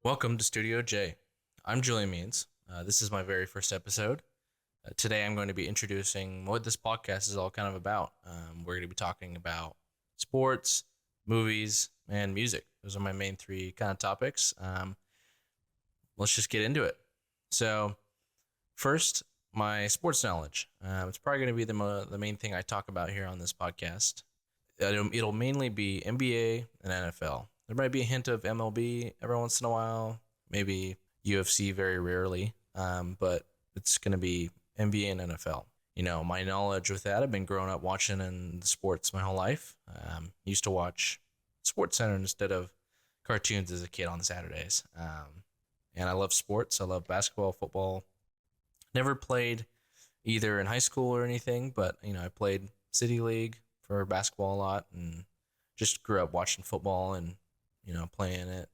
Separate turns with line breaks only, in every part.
Welcome to Studio J. I'm Julian Means. This is my very first episode. Today I'm going to be introducing what this podcast is all kind of about. We're going to be talking about sports, movies, and music. Those are my main three kind of topics. Let's just get into it. So, first, my sports knowledge. It's probably going to be the main thing I talk about here on this podcast. It'll mainly be NBA and NFL. There might be a hint of MLB every once in a while, maybe UFC very rarely, but it's going to be NBA and NFL. You know, my knowledge with that, I've been growing up watching in sports my whole life. Used to watch Sports Center instead of cartoons as a kid on Saturdays. And I love sports. I love basketball, football. Never played either in high school or anything, but, I played City League for basketball a lot and just grew up watching football and playing it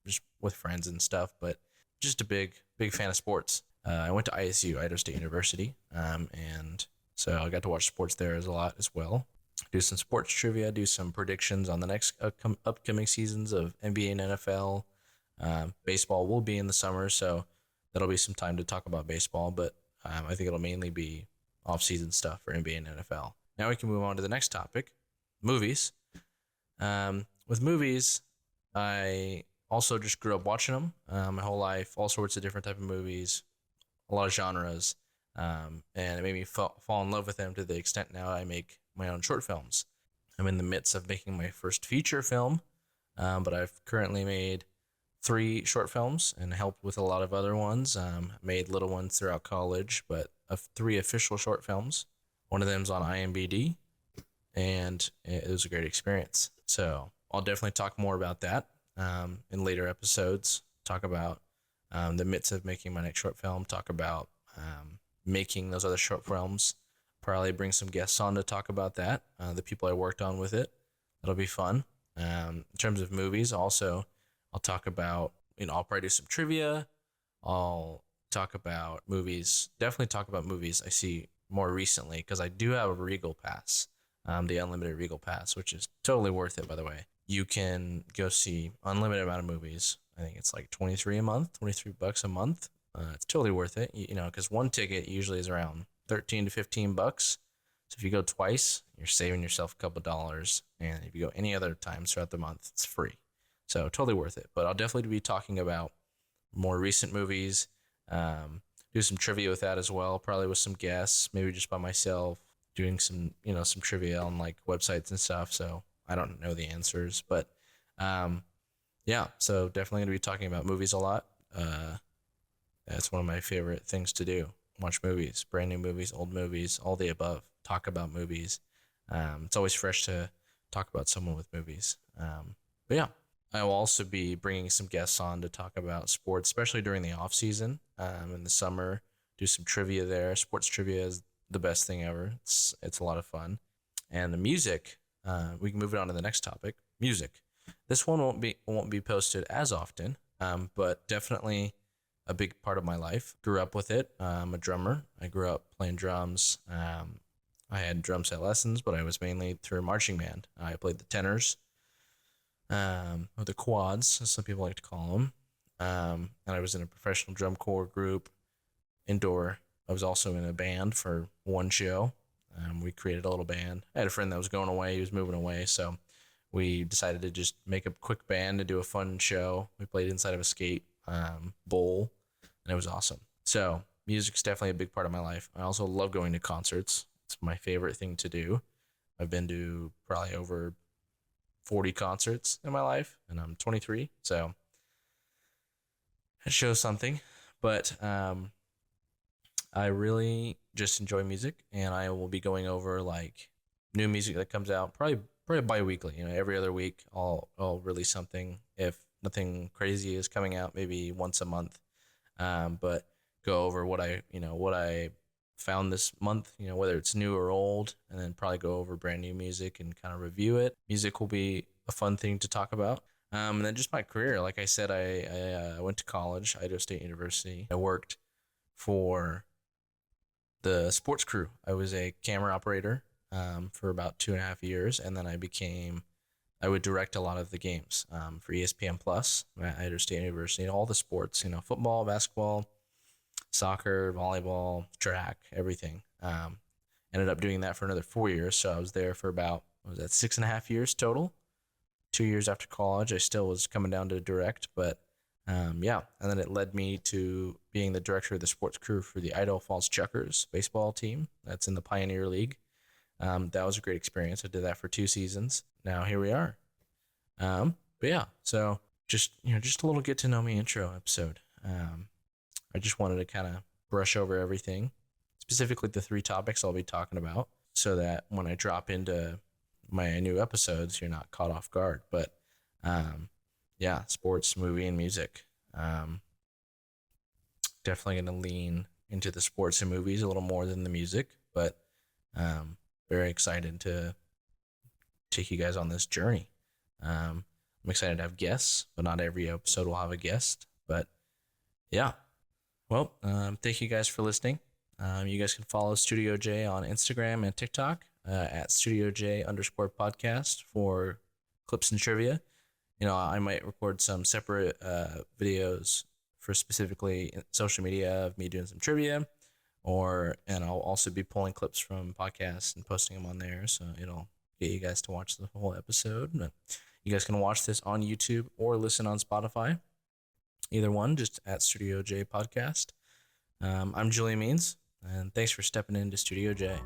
just with friends and stuff, but just a big fan of sports. I went to ISU, Idaho State University, and so I got to watch sports there as a lot as well. Do some sports trivia, do some predictions on the next upcoming seasons of NBA and NFL. Baseball will be in the summer, so that'll be some time to talk about baseball, but I think it'll mainly be off-season stuff for NBA and NFL. Now we can move on to the next topic, movies. With movies, I also just grew up watching them my whole life, all sorts of different type of movies, a lot of genres, and it made me fall in love with them to the extent now I make my own short films. I'm in the midst of making my first feature film, but I've currently made 3 short films and helped with a lot of other ones. Made little ones throughout college, but 3 official short films. One of them's on IMDb, and it was a great experience. So I'll definitely talk more about that in later episodes. Talk about the midst of making my next short film. Talk about making those other short films. Probably bring some guests on to talk about that. The people I worked on with it. That'll be fun. In terms of movies, also, I'll talk about, I'll probably do some trivia. I'll talk about movies. Definitely talk about movies I see more recently because I do have a Regal Pass. The unlimited Regal Pass, which is totally worth it, by the way. You can go see unlimited amount of movies. I think it's like 23 a month, 23 bucks a month. It's totally worth it, because one ticket usually is around 13 to 15 bucks. So if you go twice, you're saving yourself a couple dollars. And if you go any other times throughout the month, it's free. So totally worth it. But I'll definitely be talking about more recent movies, do some trivia with that as well, probably with some guests, maybe just by myself, doing some trivia on like websites and stuff. So I don't know the answers, but yeah. So definitely gonna be talking about movies a lot. That's one of my favorite things to do. Watch movies, brand new movies, old movies, all the above. Talk about movies. It's always fresh to talk about someone with movies. But yeah, I will also be bringing some guests on to talk about sports, especially during the off season. In the summer, do some trivia there. Sports trivia is the best thing ever. It's a lot of fun. And the music, we can move it on to the next topic. Music. This one won't be posted as often, but definitely a big part of my life. Grew up with it. I'm a drummer. I grew up playing drums. I had drum set lessons, but I was mainly through a marching band. I played the tenors, or the quads, as some people like to call them. And I was in a professional drum corps group, indoor. I was also in a band for one show. We created a little band. I had a friend that was going away. He was moving away. So we decided to just make a quick band to do a fun show. We played inside of a skate bowl, and it was awesome. So music's definitely a big part of my life. I also love going to concerts. It's my favorite thing to do. I've been to probably over 40 concerts in my life, and I'm 23. So it shows something. But I really just enjoy music, and I will be going over like new music that comes out probably bi-weekly. Every other week I'll release something. If nothing crazy is coming out, maybe once a month. But go over what I found this month. Whether it's new or old, and then probably go over brand new music and kind of review it. Music will be a fun thing to talk about. And then just my career. Like I said, I went to college, Idaho State University. I worked for the sports crew. I was a camera operator for about 2.5 years, and then I became I would direct a lot of the games for ESPN Plus at Idaho State University, all the sports, football, basketball, soccer, volleyball, track, everything. Ended up doing that for another 4 years. So I was there for about, what was that, 6.5 years total? 2 years after college, I still was coming down to direct, but yeah. And then it led me to being the director of the sports crew for the Idaho Falls Chuckers baseball team that's in the Pioneer League. That was a great experience. I did that for 2 seasons. Now here we are. But yeah, so just a little get to know me intro episode. I just wanted to kind of brush over everything, specifically the 3 topics I'll be talking about, so that when I drop into my new episodes, you're not caught off guard. But yeah, sports, movie, and music. Definitely going to lean into the sports and movies a little more than the music, but very excited to take you guys on this journey. I'm excited to have guests, but not every episode will have a guest. But yeah, well, thank you guys for listening. You guys can follow Studio J on Instagram and TikTok at Studio J_podcast for clips and trivia. I might record some separate videos for specifically social media of me doing some trivia, and I'll also be pulling clips from podcasts and posting them on there, so it'll get you guys to watch the whole episode. You guys can watch this on YouTube or listen on Spotify. Either one, just at Studio J Podcast. I'm Julie Means, and thanks for stepping into Studio J.